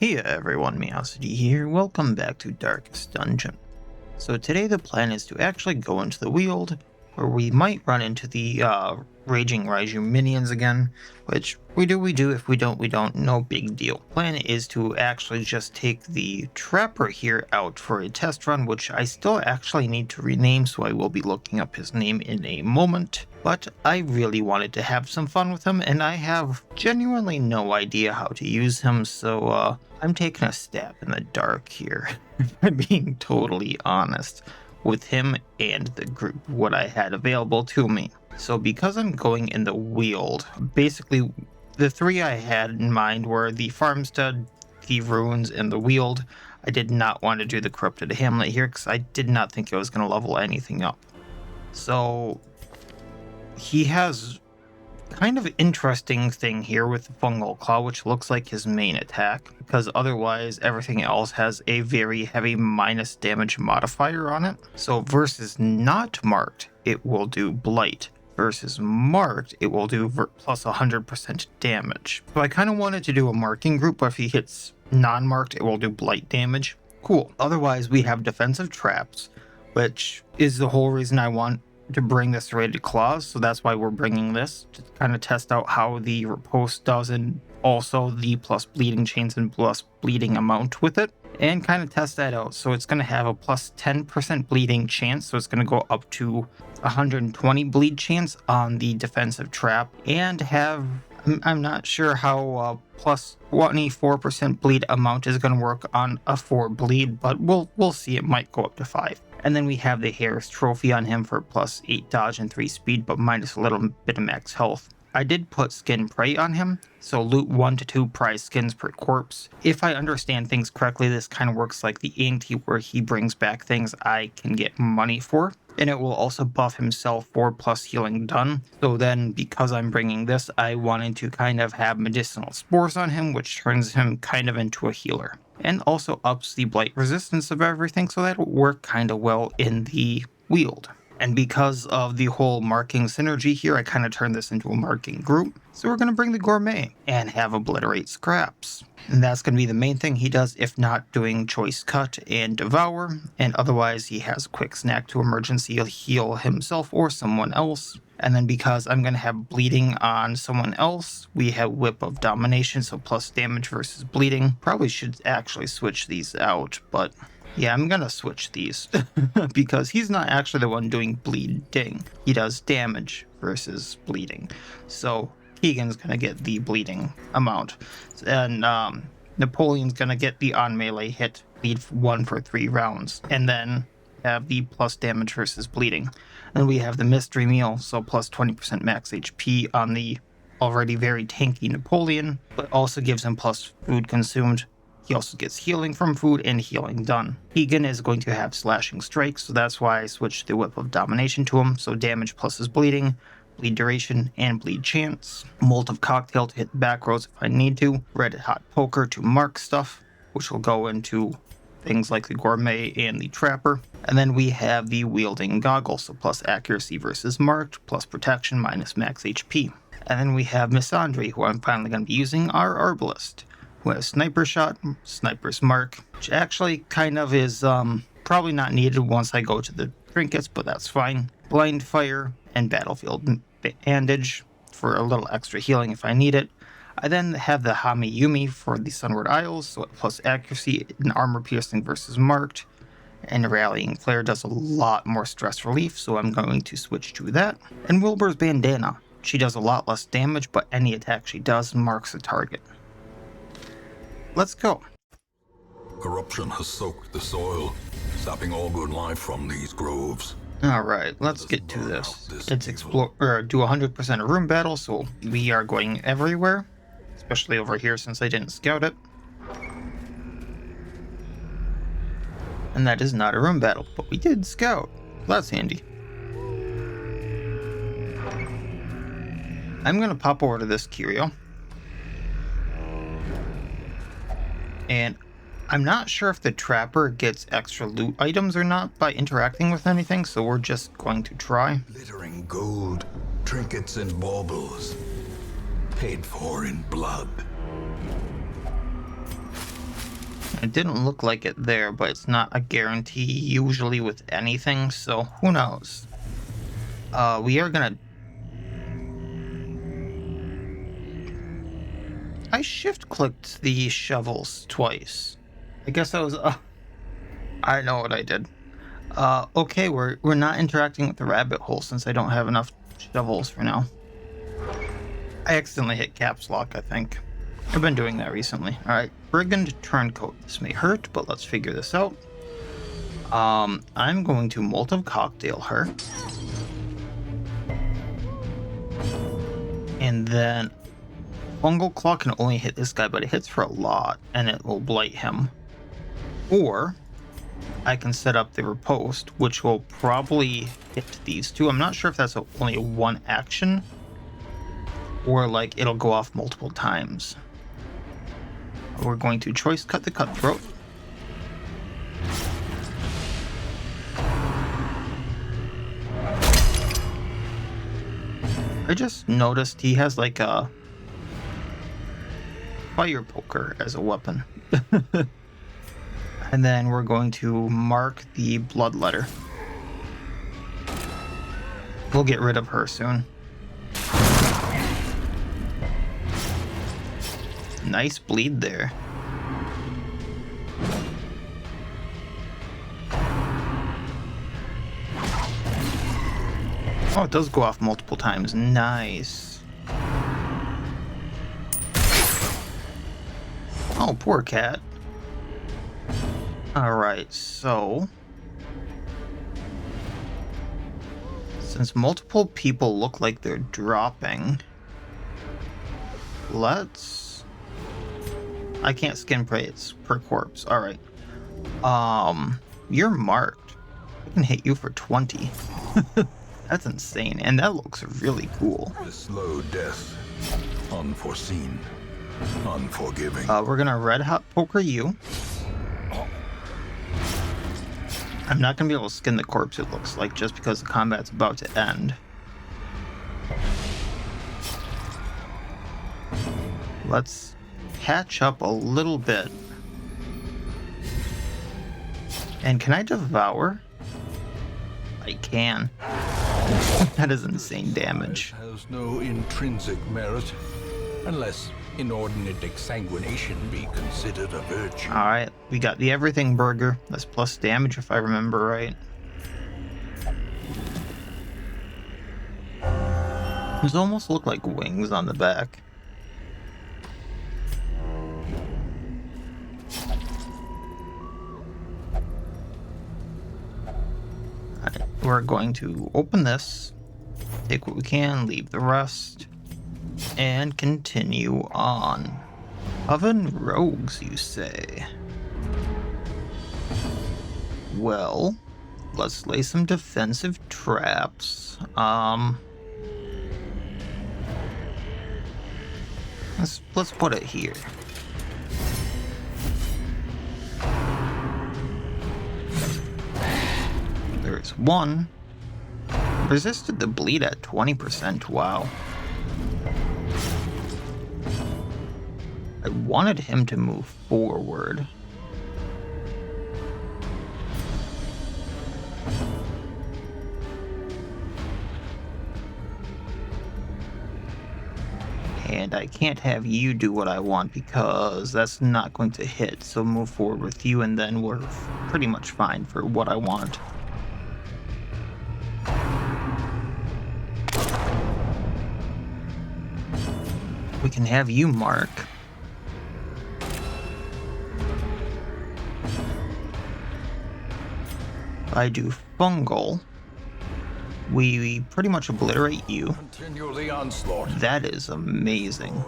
Hey everyone, Miacidae here, welcome back to Darkest Dungeon. So today the plan is to actually go into the Weald, where we might run into the Raging Raiju minions again, which we do, if we don't, no big deal. Plan is to actually just take the Trapper here out for a test run, which I still actually need to rename, so I will be looking up his name in a moment. But I really wanted to have some fun with him, and I have genuinely no idea how to use him, so I'm taking a stab in the dark here. I'm being totally honest with him and the group, what I had available to me. So because I'm going in the Weald, basically the three I had in mind were the Farmstead, the Ruins, and the Weald. I did not want to do the Corrupted Hamlet here because I did not think I was going to level anything up. So he has kind of interesting thing here with the Fungal Claw, which looks like his main attack, because otherwise everything else has a very heavy minus damage modifier on it. So versus not marked, it will do Blight. Versus marked, it will do plus 100% damage. So I kind of wanted to do a marking group, but if he hits non-marked, it will do Blight damage. Cool. Otherwise, we have defensive traps, which is the whole reason I want to bring this Serrated Claws, so that's why we're bringing this, to kind of test out how the riposte does, and also the plus bleeding chains and plus bleeding amount with it, and kind of test that out. So it's going to have a plus 10% bleeding chance, so it's going to go up to 120 bleed chance on the defensive trap, and have, I'm not sure how plus 24% bleed amount is going to work on a 4 bleed, but we'll see. It might go up to 5. And then we have the Harris Trophy on him for plus 8 dodge and 3 speed, but minus a little bit of max health. I did put Skin Prey on him, so loot 1 to 2 prize skins per corpse. If I understand things correctly, this kind of works like the Ante, where he brings back things I can get money for. And it will also buff himself 4 plus healing done. So then, because I'm bringing this, I wanted to kind of have medicinal spores on him, which turns him kind of into a healer. And also ups the blight resistance of everything, so that'll work kind of well in the Weald. And because of the whole marking synergy here, I kind of turned this into a marking group. So we're going to bring the Gourmet and have Obliterate Scraps. And that's going to be the main thing he does, if not doing Choice Cut and Devour. And otherwise, he has Quick Snack to emergency heal himself or someone else. And then because I'm going to have bleeding on someone else, we have Whip of Domination, so plus damage versus bleeding. Probably should actually switch these out, but yeah, I'm going to switch these because he's not actually the one doing bleeding. He does damage versus bleeding. So Keegan's going to get the bleeding amount. And Napoleon's going to get the on melee hit, bleed 1 for 3 rounds. And then have the plus damage versus bleeding. Then we have the mystery meal, so plus 20% max HP on the already very tanky Napoleon, but also gives him plus food consumed. He also gets healing from food and healing done. Keegan is going to have slashing strikes, so that's why I switched the Whip of Domination to him, so damage plus his bleeding, bleed duration, and bleed chance. Molotov Cocktail to hit the back rows if I need to. Red Hot Poker to mark stuff, which will go into things like the Gourmet and the Trapper. And then we have the Wielding Goggles, so plus accuracy versus marked, plus protection minus max HP. And then we have Miss Andre, who I'm finally going to be using, our Herbalist, who has Sniper Shot, Sniper's Mark, which actually kind of is probably not needed once I go to the trinkets, but that's fine. Blind Fire and Battlefield Bandage for a little extra healing if I need it. I then have the Hami Yumi for the Sunward Isles, so plus accuracy and armor piercing versus marked. And Rallying Flare does a lot more stress relief, so I'm going to switch to that. And Wilbur's Bandana. She does a lot less damage, but any attack she does marks a target. Let's go. Corruption has soaked the soil, sapping all good life from these groves. Alright, let's get to this. Let's explore, or do 100% of room battle, so we are going everywhere. Especially over here since I didn't scout it. And that is not a room battle, but we did scout. That's handy. I'm going to pop over to this curio. And I'm not sure if the Trapper gets extra loot items or not by interacting with anything, so we're just going to try. Glittering gold, trinkets and baubles, paid for in blood. It didn't look like it there, but it's not a guarantee usually with anything, so who knows. We are gonna... I shift-clicked the shovels twice. I guess I was... I know what I did. Okay, we're not interacting with the rabbit hole since I don't have enough shovels for now. I accidentally hit caps lock, I think. I've been doing that recently. Alright, Brigand Turncoat. This may hurt, but let's figure this out. I'm going to Molotov Cocktail her. And then Fungal Claw can only hit this guy, but it hits for a lot, and it will blight him. Or I can set up the riposte, which will probably hit these two. I'm not sure if that's only a one action, or like it'll go off multiple times. We're going to choice cut the cutthroat. I just noticed he has like a fire poker as a weapon. And then we're going to mark the bloodletter. We'll get rid of her soon. Nice bleed there. Oh, it does go off multiple times. Nice. Oh, poor cat. Alright, so... since multiple people look like they're dropping... let's... I can't skin prey, it's per corpse. Alright. You're marked. I can hit you for 20. That's insane, and that looks really cool. A slow death. Unforeseen. Unforgiving. We're gonna red hot poker you. I'm not gonna be able to skin the corpse, it looks like, just because the combat's about to end. Let's patch up a little bit. And can I devour? I can. That is insane damage. Has no intrinsic merit, unless inordinate exsanguination be considered a virtue. Alright, we got the everything burger. That's plus damage if I remember right. These almost look like wings on the back. Alright, we're going to open this, take what we can, leave the rest, and continue on. Coven rogues, you say? Well, let's lay some defensive traps. Let's put it here. There's one. Resisted the bleed at 20%. Wow. I wanted him to move forward. And I can't have you do what I want because that's not going to hit. So move forward with you and then we're pretty much fine for what I want. We can have you mark. I do fungal. We pretty much obliterate you. Continue the onslaught. That is amazing.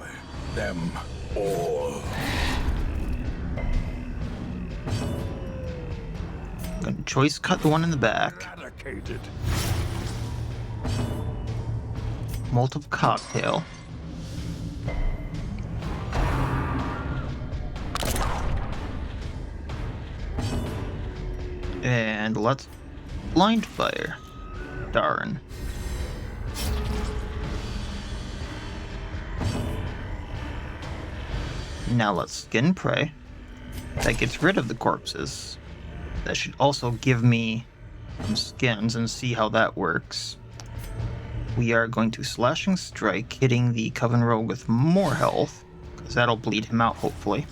Them all. I'm gonna choice cut the one in the back. Eradicated. Molotov cocktail. And let's blind fire. Darn. Now let's skin prey. That gets rid of the corpses. That should also give me some skins and see how that works. We are going to Slashing Strike, hitting the Coven Rogue with more health, because that'll bleed him out, hopefully.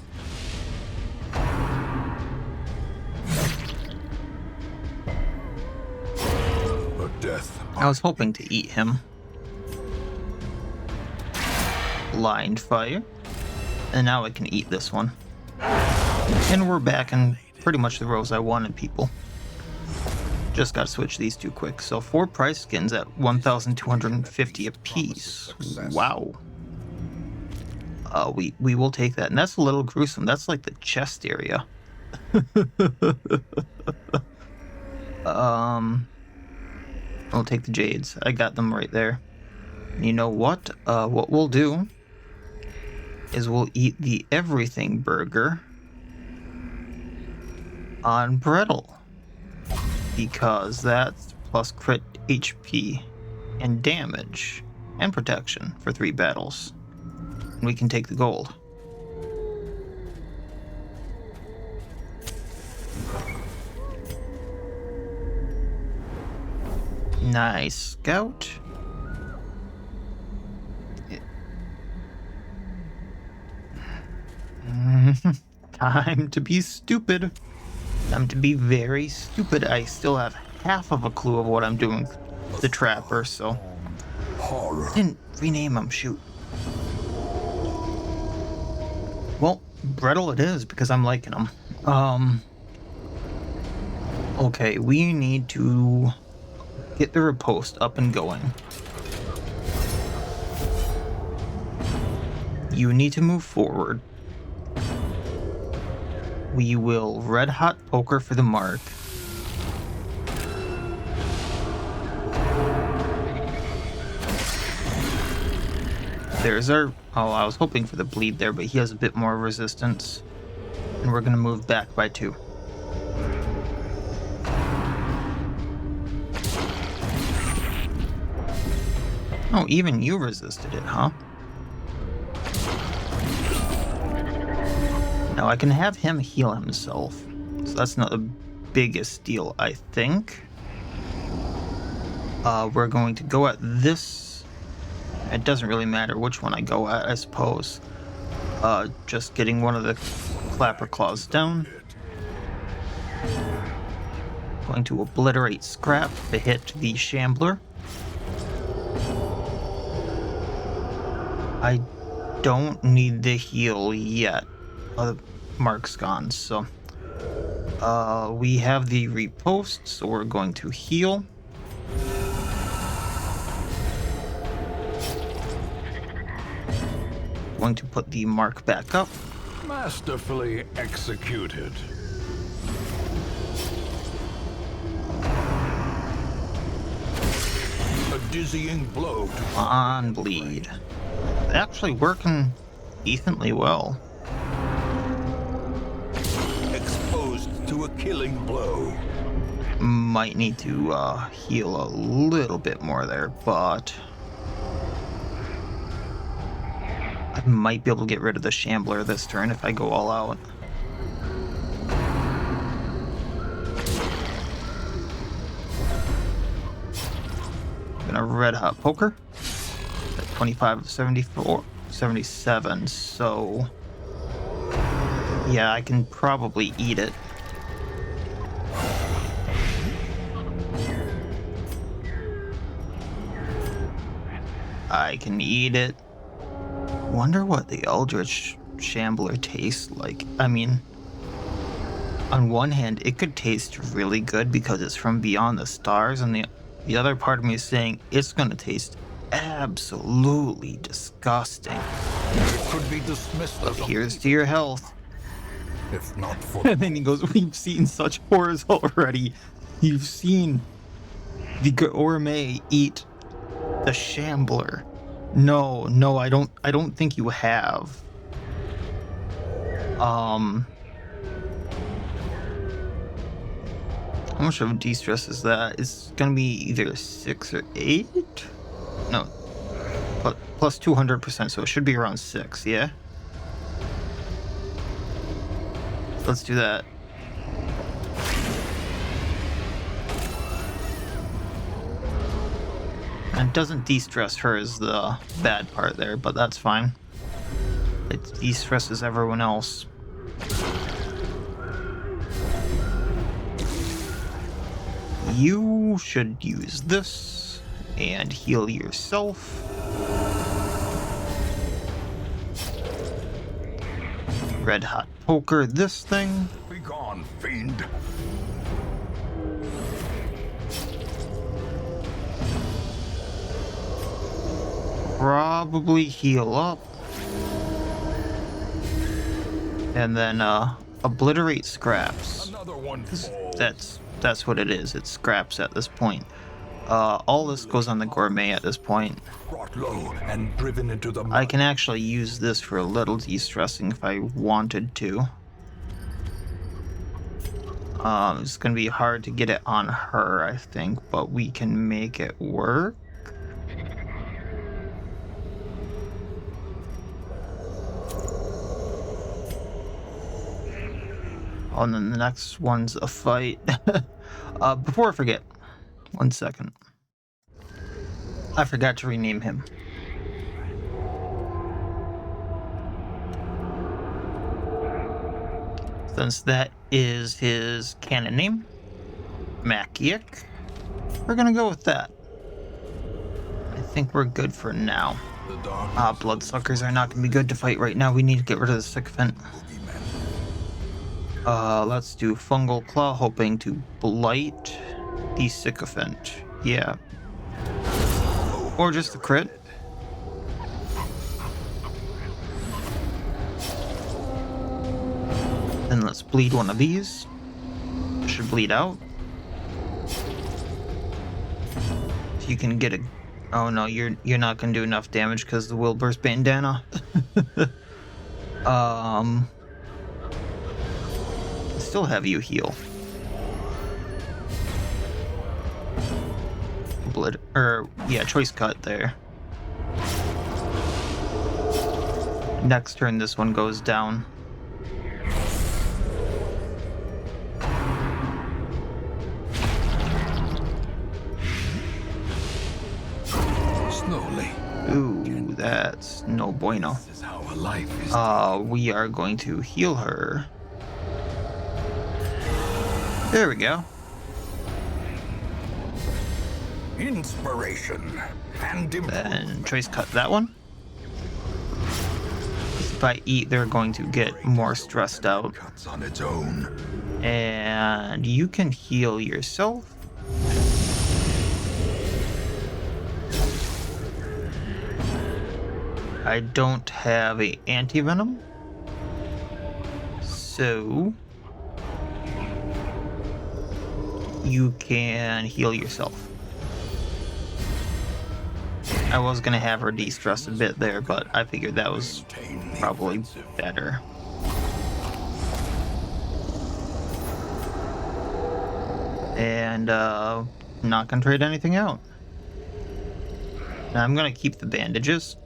A death. I was hoping to eat him. Blind Fire. And now I can eat this one. And we're back in pretty much the rows I wanted, people. Just gotta switch these two quick. So 4 prize skins at 1,250 apiece. Wow. We will take that. And that's a little gruesome. That's like the chest area. I'll take the jades. I got them right there. And you know what? What we'll do is we'll eat the everything burger on Brettle, because that's plus crit HP and damage and protection for 3 battles. And we can take the gold. Nice scout. Time to be stupid. Time to be very stupid. I still have half of a clue of what I'm doing with the trapper, so Horror. didn't rename him, shoot. Well, Brettle it is, because I'm liking him. Okay, we need to get the riposte up and going. You need to move forward. We will red hot poker for the mark. There's our... Oh, I was hoping for the bleed there, but he has a bit more resistance. And we're going to move back by 2. Oh, even you resisted it, huh? Now I can have him heal himself. So that's not the biggest deal, I think. We're going to go at this. It doesn't really matter which one I go at, I suppose. Just getting one of the clapper claws down. Going to obliterate scrap to hit the shambler. I don't need the heal yet. The mark's gone, so we have the riposte, so we're going to heal. Going to put the mark back up. Masterfully executed. A dizzying blow to On bleed. Actually working decently well. exposed to a killing blow. Might need to heal a little bit more there, but I might be able to get rid of the shambler this turn if I go all out. Gonna red hot poker at 25 of 74, 77. So yeah, I can probably eat it. I can eat it. Wonder what the Eldritch Shambler tastes like. I mean, on one hand, it could taste really good because it's from beyond the stars, and the other part of me is saying it's gonna taste absolutely disgusting. It could be dismissed But as a here's to your health. If not for And then he goes, we've seen such horrors already. You've seen the Gourmet eat the Shambler. No, I don't think you have. How much of a de-stress is that? It's gonna be either 6 or 8? No. But plus 200%, so it should be around 6, yeah? let's do that. And it doesn't de-stress her is the bad part there, but that's fine. It de-stresses everyone else. You should use this and heal yourself. Red hot poker this thing. Be gone, fiend. Probably heal up. And then obliterate scraps. Another one falls. That's what it is. It's scraps at this point. All this goes on the Gourmet at this point. Brought low and driven into the I can actually use this for a little de-stressing if I wanted to. It's gonna be hard to get it on her, I think, but we can make it work. Oh, and then the next one's a fight. Before I forget, 1 second. I forgot to rename him. Since that is his canon name, Maciek, we're gonna go with that. I think we're good for now. Bloodsuckers are not gonna be good to fight right now. We need to get rid of the sycophant. Let's do Fungal Claw, hoping to blight the sycophant. Yeah. Or just the crit. Then let's bleed one of these. Should bleed out. If you can get a... Oh no, you're not gonna do enough damage because the Weald Burst bandana. Still have you heal. Choice cut there. Next turn, this one goes down. Slowly. Ooh, that's no bueno. This is how a life is. We are going to heal her. There we go. Inspiration and Then choice cut that one. If I eat, they're going to get more stressed out. cuts on its own. And you can heal yourself. I don't have a anti-venom. So you can heal yourself. I was gonna have her de-stress a bit there, but I figured that was probably better. And not gonna trade anything out. Now I'm gonna keep the bandages.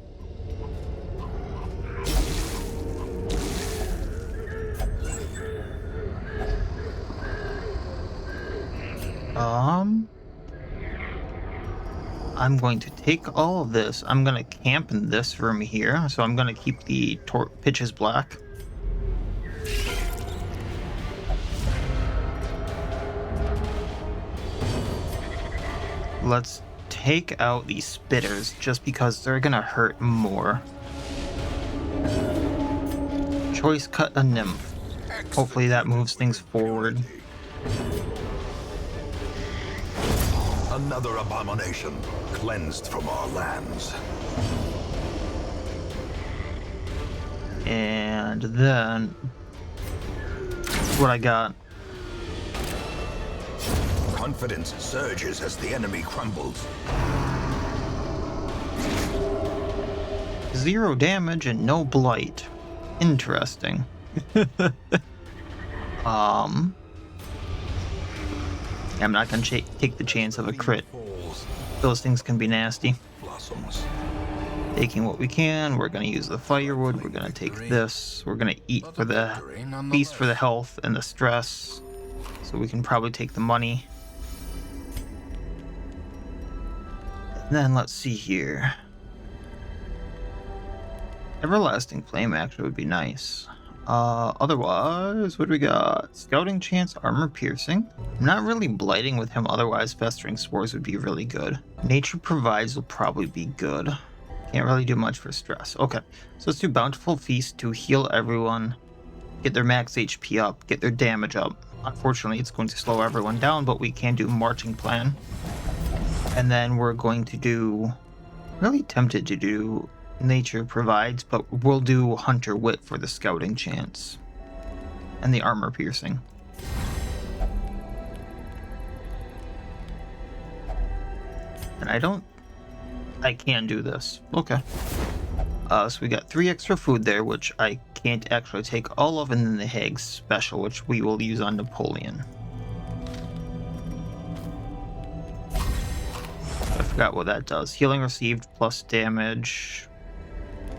I'm going to take all of this. I'm going to camp in this room here. So I'm going to keep the pitches black. Let's take out these spitters just because they're going to hurt more. Choice cut a nymph. Hopefully that moves things forward. Another abomination cleansed from our lands. And then what I got. Confidence surges as the enemy crumbles. 0 damage and no blight. Interesting. I'm not gonna take the chance of a crit. Those things can be nasty. Blossoms. Taking what we can. We're going to use the firewood. We're going to take this. We're going to eat for the feast for the health and the stress. So we can probably take the money. And then let's see here. Everlasting Flame actually would be nice. Otherwise, what do we got? Scouting Chance, Armor Piercing. I'm not really blighting with him, otherwise Festering Spores would be really good. Nature Provides will probably be good. Can't really do much for stress. Okay, so let's do Bountiful Feast to heal everyone, get their max HP up, get their damage up. Unfortunately, it's going to slow everyone down, but we can do Marching Plan. And then we're going to do... Really tempted to do Nature Provides, but we'll do Hunter Wit for the Scouting Chance. And the Armor Piercing. And I can do this. Okay. So we got 3 extra food there, which I can't actually take all of, and then the Hag's Special, which we will use on Napoleon. I forgot what that does. Healing received plus damage.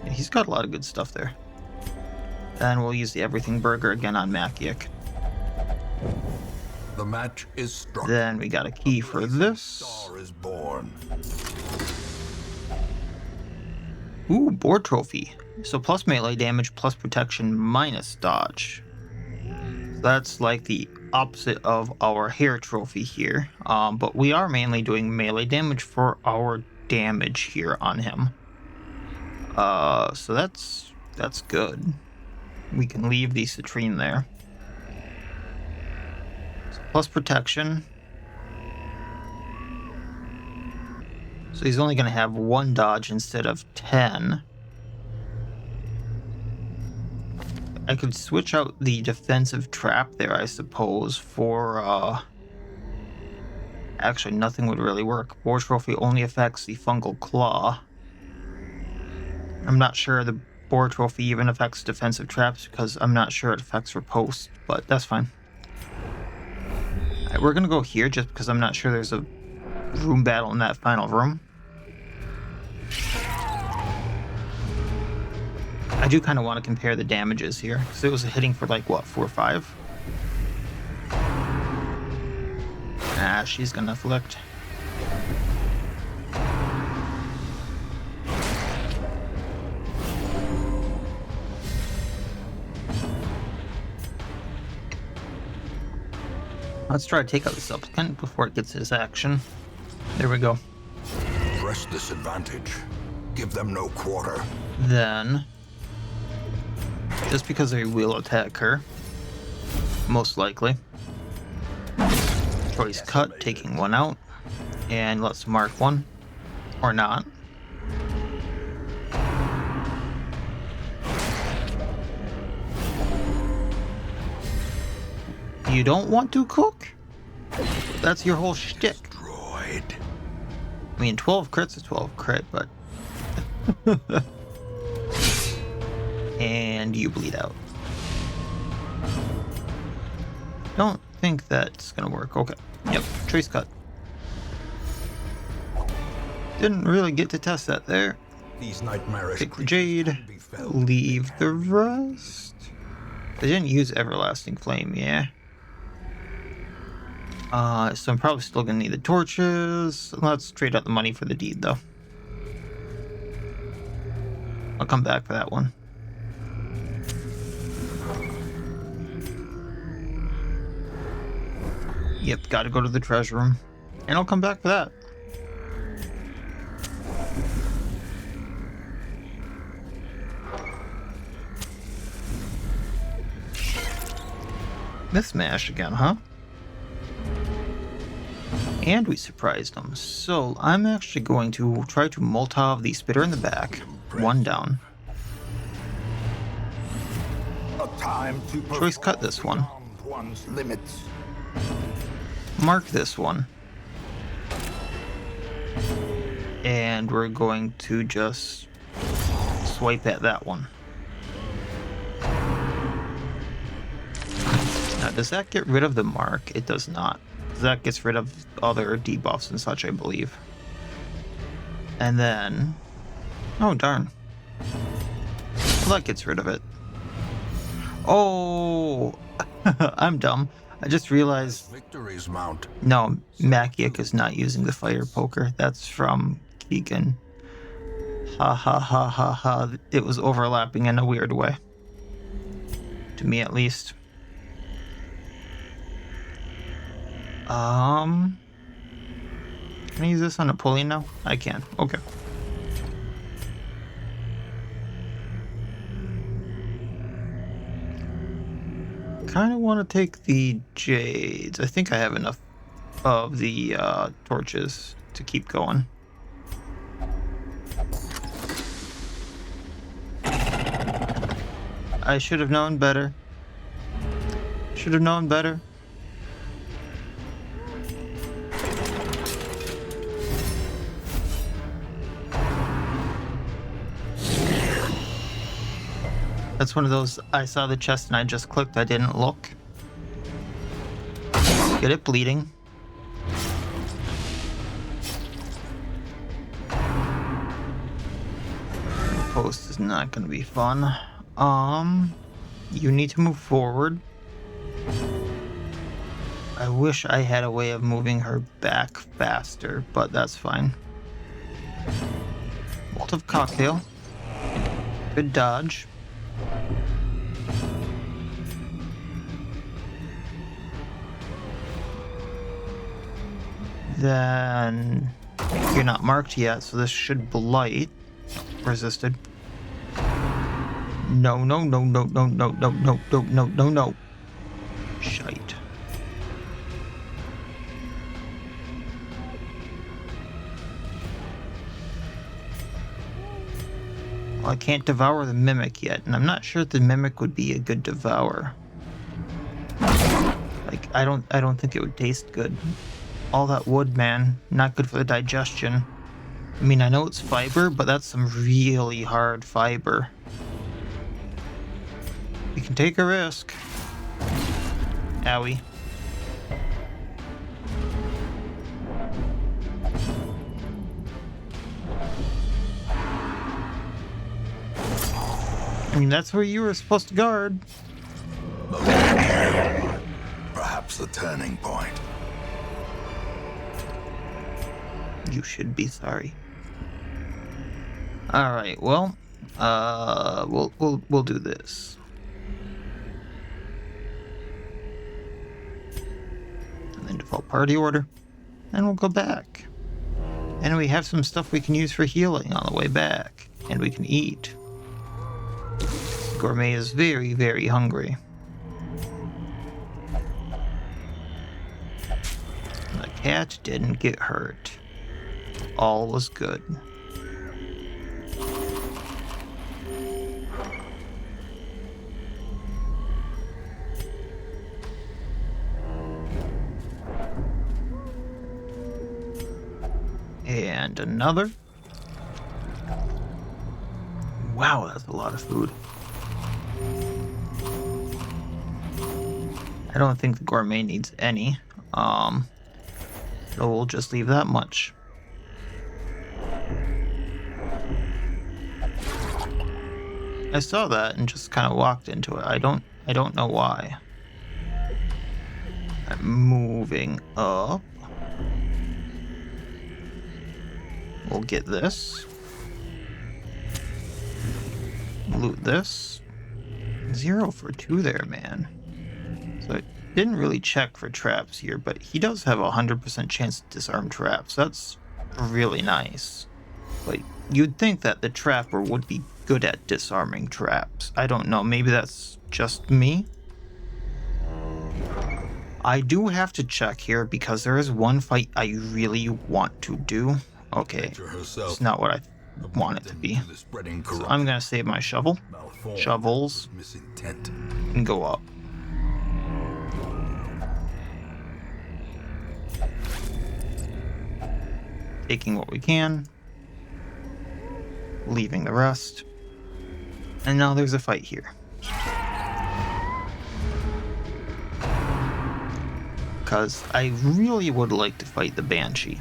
Yeah, he's got a lot of good stuff there. Then we'll use the Everything Burger again on Maciek. The match is struck. Then we got a key for this. Star is born. Ooh, Boar Trophy. So plus melee damage, plus protection, minus dodge. That's like the opposite of our hair trophy here. But we are mainly doing melee damage for our damage here on him. So that's good. We can leave the Citrine there. So plus protection. So he's only going to have 1 dodge instead of 10. I could switch out the defensive trap there, I suppose, for, actually, nothing would really work. Boar Trophy only affects the Fungal Claw. I'm not sure the Boar Trophy even affects defensive traps, because I'm not sure it affects riposte, but that's fine. Alright, we're going to go here, just because I'm not sure there's a room battle in that final room. I do kind of want to compare the damages here, because it was hitting for like, what, 4 or 5? Ah, she's gonna afflict. Let's try to take out the Supplicant before it gets his action. There we go. Press this advantage. Give them no quarter. Then, just because they will attack her, most likely. Choice Cut, taking 1 out. And let's mark 1. Or not. You don't want to cook? That's your whole shtick. Destroyed. I mean, 12 crits is 12 crit, but... And you bleed out. Don't think that's gonna work. Okay. Yep. Trace Cut. Didn't really get to test that there. These nightmarish Take the Jade. Leave the rest. They didn't use Everlasting Flame, yeah. So I'm probably still gonna need the torches. Let's trade out the money for the deed, though. I'll come back for that one. Yep, gotta go to the treasure room. And I'll come back for that. Mismatch again, huh? And we surprised them. So I'm actually going to try to Molotov the Spitter in the back. 1 down. A time to Choice Cut this one. one's limits. Mark this one. And we're going to just swipe at that one. Now, does that get rid of the mark? It does not. That gets rid of other debuffs and such, I believe. And then Oh, darn. Well, that gets rid of it. Oh, I'm dumb. I just realized... Victory's mount. No, Maciek is not using the fire poker. That's from Keegan. Ha ha ha ha ha. It was overlapping in a weird way. To me, at least. Can I use this on Napoleon now? I can. Okay. Kind of want to take the jades. I think I have enough of the torches to keep going. I should have known better. Should have known better. That's one of those, I saw the chest and I just clicked, I didn't look. Get it bleeding. The post is not going to be fun. You need to move forward. I wish I had a way of moving her back faster, but that's fine. Molotov cocktail. Good dodge. Then you're not marked yet, so this should blight. Resisted. No, no, no, no, no, no, no, no, no, no, no, no. Shite. Well, I can't devour the mimic yet, and I'm not sure if the mimic would be a good devour. Like, I don't think it would taste good. All that wood, man, not good for the digestion. I mean, I know it's fiber, but that's some really hard fiber. We can take a risk. Owie. I mean, that's where you were supposed to guard. Perhaps the turning point. You should be sorry. All right. Well, we'll do this. And then default party order, and we'll go back. And we have some stuff we can use for healing on the way back, and we can eat. Gourmet is very, very hungry. The cat didn't get hurt. All was good. And another. Wow, that's a lot of food. I don't think the Gourmet needs any. So we'll just leave that much. I saw that and just kind of walked into it. I don't know why. I'm moving up. We'll get this. Loot this. 0 for 2 there, man. So I didn't really check for traps here, but he does have a 100% chance to disarm traps. That's really nice. Like, you'd think that the trapper would be good at disarming traps. I don't know, maybe that's just me? I do have to check here because there is one fight I really want to do. Okay, it's not what I want it to be. So I'm gonna save my shovels, and go up. Taking what we can, leaving the rest, and now there's a fight here. Because I really would like to fight the Banshee.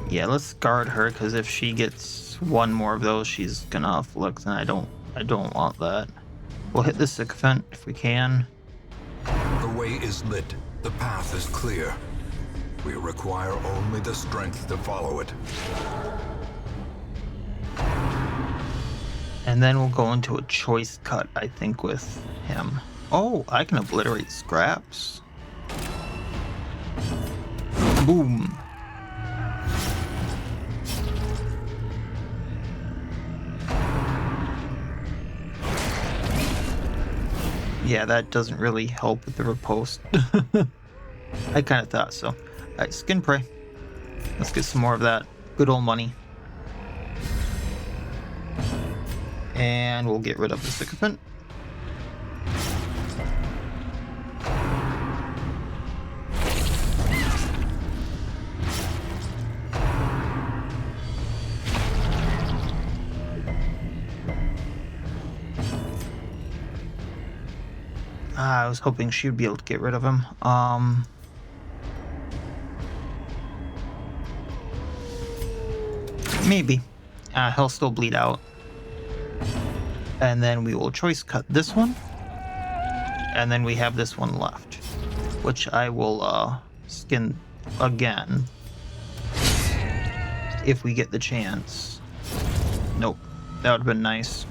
Yeah, let's guard her, because if she gets one more of those, she's gonna afflict, and I don't want that. We'll hit the sycophant if we can. The way is lit. The path is clear. We require only the strength to follow it. And then we'll go into a choice cut, I think, with him. Oh, I can obliterate scraps. Boom. Yeah, that doesn't really help with the riposte. I kind of thought so. Alright, skin prey. Let's get some more of that good old money. And we'll get rid of the sycophant. I was hoping she'd be able to get rid of him. Maybe. He'll still bleed out. And then we will choice cut this one. And then we have this one left, which I will skin again if we get the chance. Nope. That would have been nice.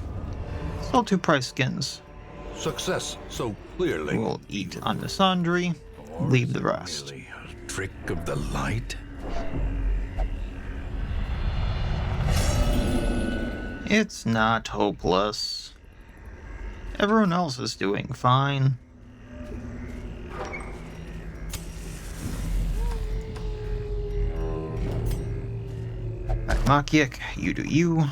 Still 2 price skins. Success so clearly. We'll eat on the sundry, leave the rest. Really a trick of the light? It's not hopeless. Everyone else is doing fine. Alright, Makiek, you do you.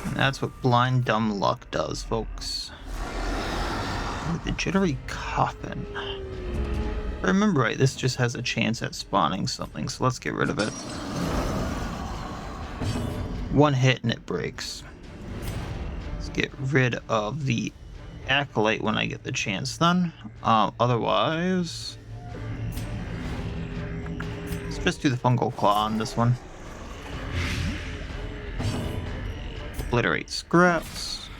And that's what blind dumb luck does, folks. With the jittery coffin. If I remember right, this just has a chance at spawning something, so let's get rid of it. 1 hit and it breaks. Let's get rid of the acolyte when I get the chance then. Otherwise, let's just do the fungal claw on this one. Obliterate scraps.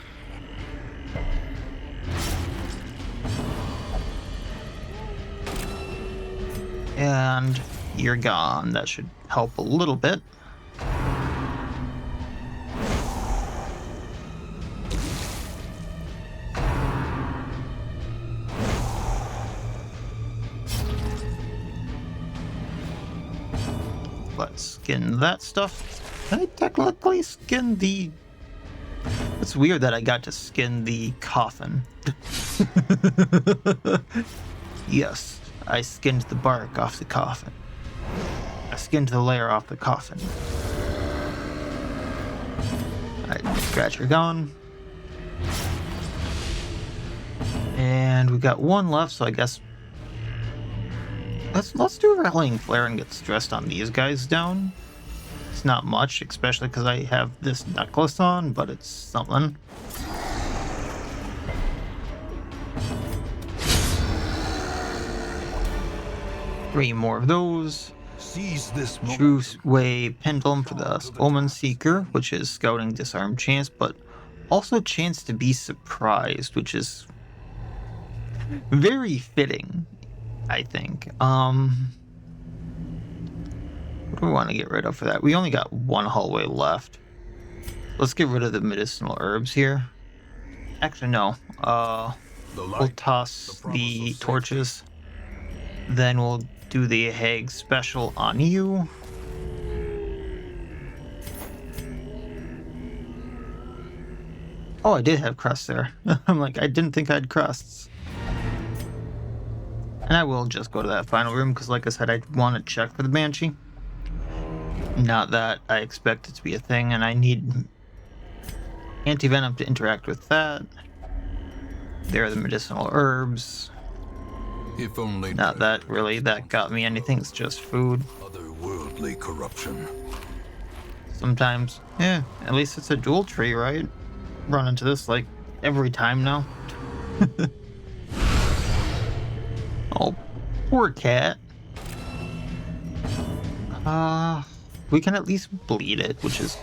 And you're gone. That should help a little bit. Let's skin that stuff. I technically skinned the... It's weird that I got to skin the coffin. Yes, I skinned the bark off the coffin. I skinned the layer off the coffin. Alright, scratcher gone. And we got 1 left, so I guess let's do Rallying Flare and get stressed on these guys down. It's not much, especially because I have this necklace on, but it's something. Three more of those. Seize this moment. True Wave Pendulum for the Omen Seeker, which is scouting disarm chance, but also chance to be surprised, which is very fitting, I think. What do we want to get rid of for that? We only got 1 hallway left. Let's get rid of the medicinal herbs here. Actually, no. We'll toss the torches. Then we'll do the Hag special on you. Oh, I did have crusts there. I'm like, I didn't think I had crusts. And I will just go to that final room, because like I said, I want to check for the Banshee. Not that I expect it to be a thing, and I need anti-venom to interact with that. There are the medicinal herbs. If only Not that really that got me anything, it's just food. otherworldly corruption. Sometimes. Yeah, at least it's a dual tree, right? Run into this like every time now. Poor cat. We can at least bleed it, which is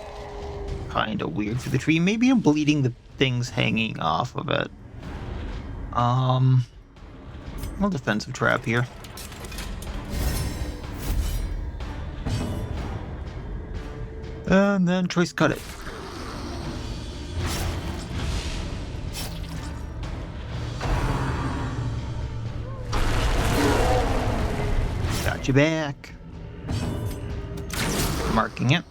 kind of weird for the tree. Maybe I'm bleeding the things hanging off of it. Well, defensive trap here. And then choice cut it. Got you back. Marking it.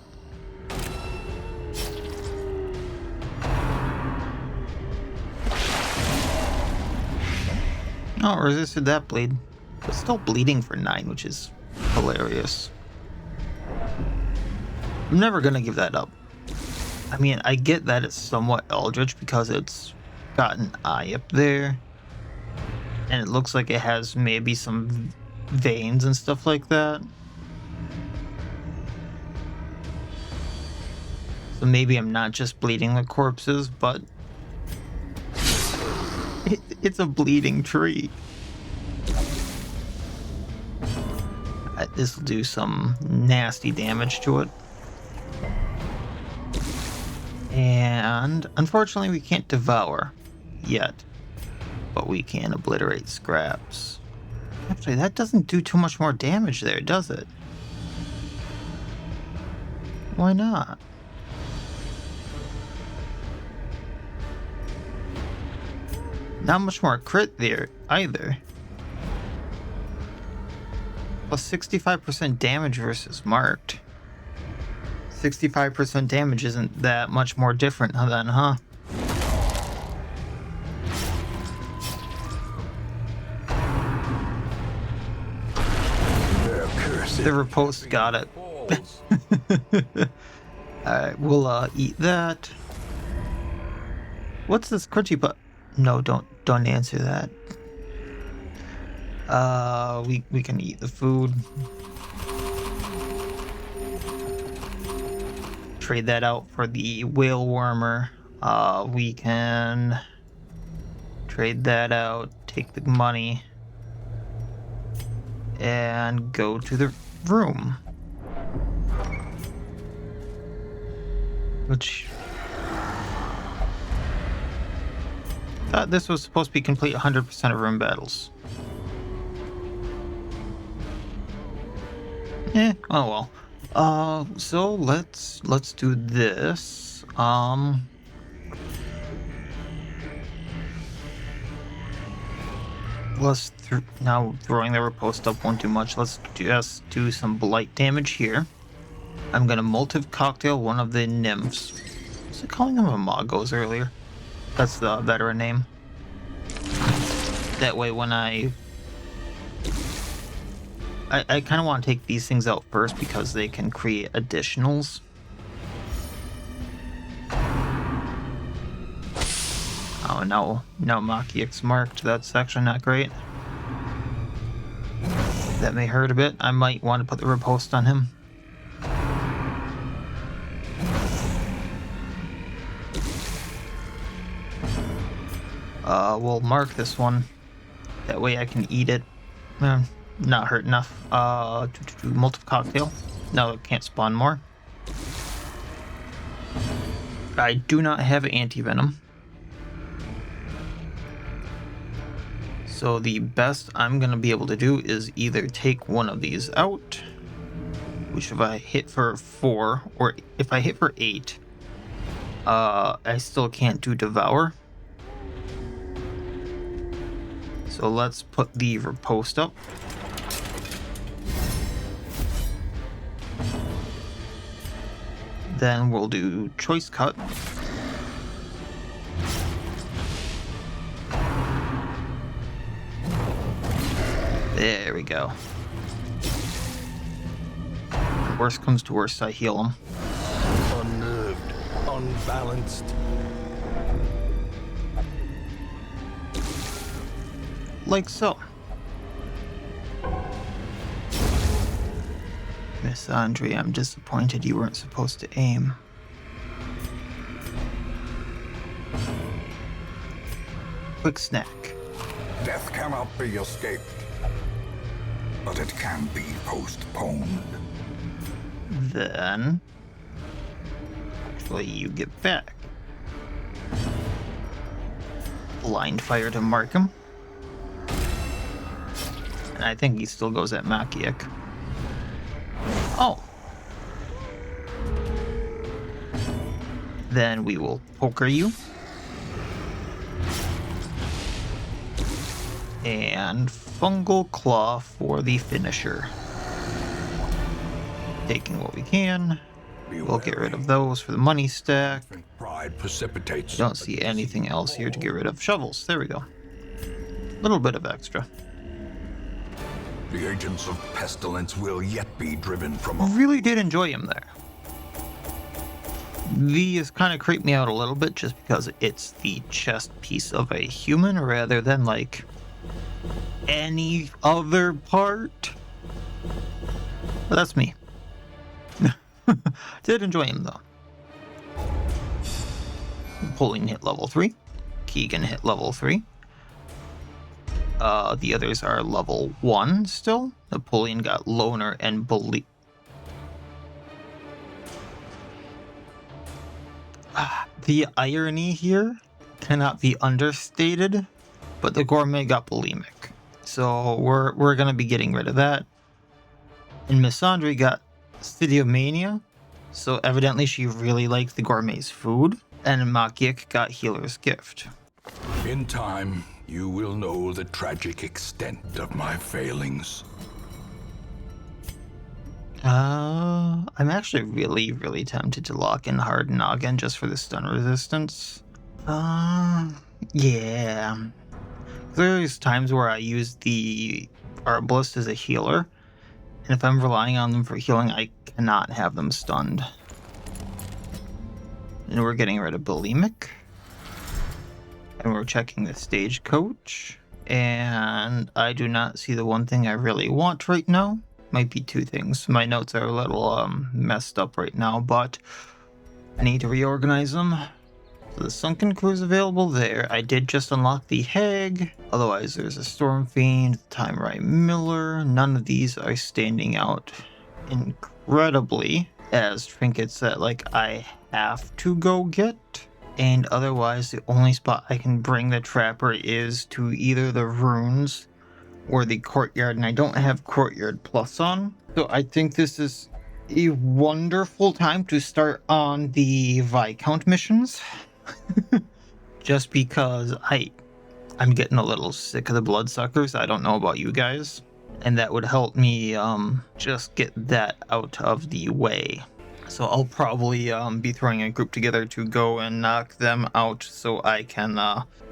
Oh, resisted that bleed. But still bleeding for 9, which is hilarious. I'm never gonna give that up. I mean, I get that it's somewhat eldritch because it's got an eye up there. And it looks like it has maybe some veins and stuff like that. So maybe I'm not just bleeding the corpses, but it's a bleeding tree. This will do some nasty damage to it. And unfortunately we can't devour yet, but we can obliterate scraps. Actually, that doesn't do too much more damage there, does it? Why not? Not much more crit there either. Plus 65% damage versus marked. 65% damage isn't that much more different then, huh? The riposte got it. Alright, we'll eat that. What's this crunchy butt? No, don't answer that. We can eat the food. Trade that out for the whale warmer. We can trade that out, take the money, and go to the room. Which... thought this was supposed to be complete 100% of room battles. Oh well. So let's do this. Now throwing the riposte up one too much. Let's just do some blight damage here. I'm gonna Moltive Cocktail one of the nymphs. Was I calling them Imagos earlier? That's the veteran name. That way when I kind of want to take these things out first because they can create additionals. Oh no, Machia's marked. That's actually not great. That may hurt a bit. I might want to put the riposte on him. We'll mark this one. That way I can eat it. Not hurt enough. Multiple cocktail. No, it can't spawn more. I do not have anti-venom. So the best I'm gonna be able to do is either take one of these out, which if I hit for 4, or if I hit for 8, I still can't do devour. So let's put the riposte up. Then we'll do choice cut. There we go. Worst comes to worst, I heal him. Unnerved, unbalanced. Like so. Miss Andre, I'm disappointed you weren't supposed to aim. Quick snack. Death cannot be escaped. but it can be postponed. Then... actually, you get back. Blind fire to mark him. And I think he still goes at Maciek. Oh! Then we will poker you. And Fungal Claw for the finisher. Taking what we can. We'll get rid of those for the money stack. Pride precipitates. Don't see anything else here to get rid of. Shovels. There we go. Little bit of extra. The agents of pestilence will yet be driven from Really did enjoy him there. These kind of creep me out a little bit just because it's the chest piece of a human rather than like any other part. But that's me. Did enjoy him though. Napoleon hit level 3. Keegan hit level 3. The others are level 1 still. Napoleon got Loner and Belief. The irony here cannot be understated, but the Gourmet got Bulimic. So we're gonna be getting rid of that. And Miacidae got Sidiomania, so evidently she really liked the Gourmet's food. And Maciek got Healer's Gift. In time, you will know the tragic extent of my failings. I'm actually really tempted to lock in Hard Noggin just for the stun resistance. Yeah. There's times where I use the Arbalist as a healer, and if I'm relying on them for healing, I cannot have them stunned. And we're getting rid of Bulimic. And we're checking the stagecoach. And I do not see the one thing I really want right now. Might be two things. My notes are a little messed up right now, but I need to reorganize them. So the Sunken Crew is available there. I did just unlock the Hag. Otherwise, there's a Storm Fiend, Time Right Miller. None of these are standing out incredibly as trinkets that like I have to go get. And otherwise, the only spot I can bring the Trapper is to either the runes or the Courtyard, and I don't have Courtyard Plus on. So I think this is a wonderful time to start on the Viscount missions. Just because I'm getting a little sick of the Bloodsuckers. I don't know about you guys. And that would help me just get that out of the way. So I'll probably be throwing a group together to go and knock them out so I can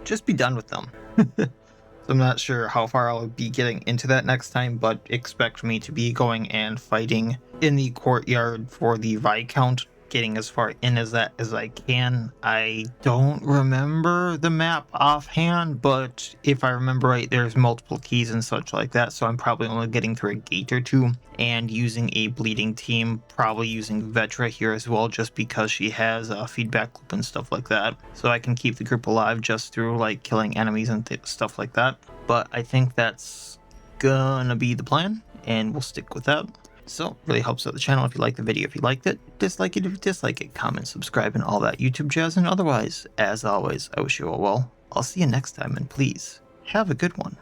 just be done with them. So I'm not sure how far I'll be getting into that next time, but expect me to be going and fighting in the Courtyard for the Viscount, getting as far in as that as I can. I don't remember the map offhand, but if I remember right, there's multiple keys and such like that, so I'm probably only getting through a gate or two, and using a bleeding team, probably using Vetra here as well, just because she has a feedback loop and stuff like that, so I can keep the group alive just through like killing enemies and stuff like that. But I think that's gonna be the plan, and we'll stick with that. So, really helps out the channel if you like the video. If you liked it, dislike it if you dislike it, comment, subscribe, and all that YouTube jazz. And otherwise, as always, I wish you all well. I'll see you next time, and please, have a good one.